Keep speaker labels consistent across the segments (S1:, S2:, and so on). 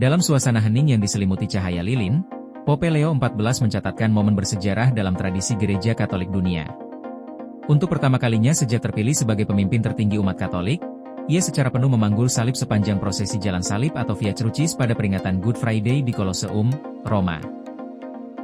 S1: Dalam suasana hening yang diselimuti cahaya lilin, Pope Leo XIV mencatatkan momen bersejarah dalam tradisi gereja Katolik dunia. Untuk pertama kalinya sejak terpilih sebagai pemimpin tertinggi umat Katolik, ia secara penuh memanggul salib sepanjang prosesi jalan salib atau Via Crucis pada peringatan Good Friday di Colosseum, Roma.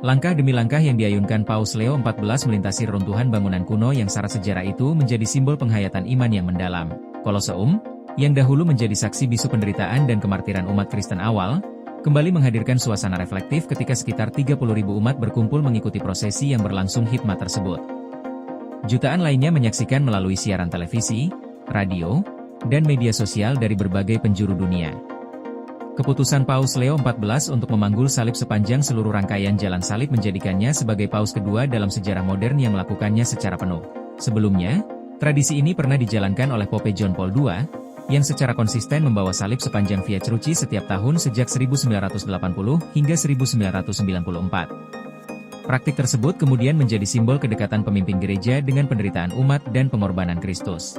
S1: Langkah demi langkah yang diayunkan Paus Leo XIV melintasi reruntuhan bangunan kuno yang syarat sejarah itu menjadi simbol penghayatan iman yang mendalam. Colosseum, yang dahulu menjadi saksi bisu penderitaan dan kemartiran umat Kristen awal, kembali menghadirkan suasana reflektif ketika sekitar 30.000 umat berkumpul mengikuti prosesi yang berlangsung hikmat tersebut. Jutaan lainnya menyaksikan melalui siaran televisi, radio, dan media sosial dari berbagai penjuru dunia. Keputusan Paus Leo XIV untuk memanggul salib sepanjang seluruh rangkaian jalan salib menjadikannya sebagai paus kedua dalam sejarah modern yang melakukannya secara penuh. Sebelumnya, tradisi ini pernah dijalankan oleh Pope John Paul II, yang secara konsisten membawa salib sepanjang Via Crucis setiap tahun sejak 1980 hingga 1994. Praktik tersebut kemudian menjadi simbol kedekatan pemimpin gereja dengan penderitaan umat dan pengorbanan Kristus.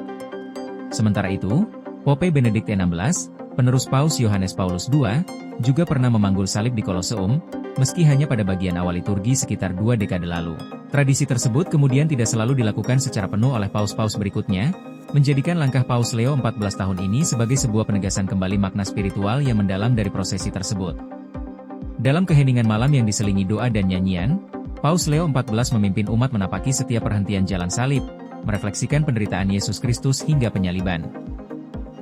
S1: Sementara itu, Pope Benedict XVI, penerus Paus Yohanes Paulus II, juga pernah memanggul salib di Colosseum, meski hanya pada bagian awal liturgi sekitar 2 dekade lalu. Tradisi tersebut kemudian tidak selalu dilakukan secara penuh oleh paus-paus berikutnya, menjadikan langkah Paus Leo XIV tahun ini sebagai sebuah penegasan kembali makna spiritual yang mendalam dari prosesi tersebut. Dalam keheningan malam yang diselingi doa dan nyanyian, Paus Leo XIV memimpin umat menapaki setiap perhentian jalan salib, merefleksikan penderitaan Yesus Kristus hingga penyaliban.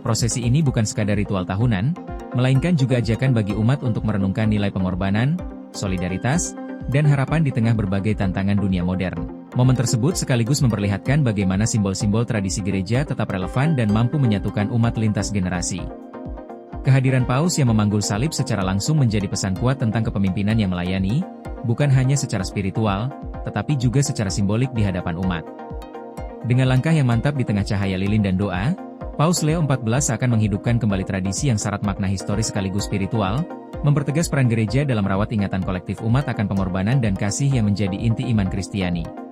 S1: Prosesi ini bukan sekadar ritual tahunan, melainkan juga ajakan bagi umat untuk merenungkan nilai pengorbanan, solidaritas, dan harapan di tengah berbagai tantangan dunia modern. Momen tersebut sekaligus memperlihatkan bagaimana simbol-simbol tradisi gereja tetap relevan dan mampu menyatukan umat lintas generasi. Kehadiran Paus yang memanggul salib secara langsung menjadi pesan kuat tentang kepemimpinan yang melayani, bukan hanya secara spiritual, tetapi juga secara simbolik di hadapan umat. Dengan langkah yang mantap di tengah cahaya lilin dan doa, Paus Leo XIV akan menghidupkan kembali tradisi yang syarat makna historis sekaligus spiritual, mempertegas peran gereja dalam merawat ingatan kolektif umat akan pengorbanan dan kasih yang menjadi inti iman Kristiani.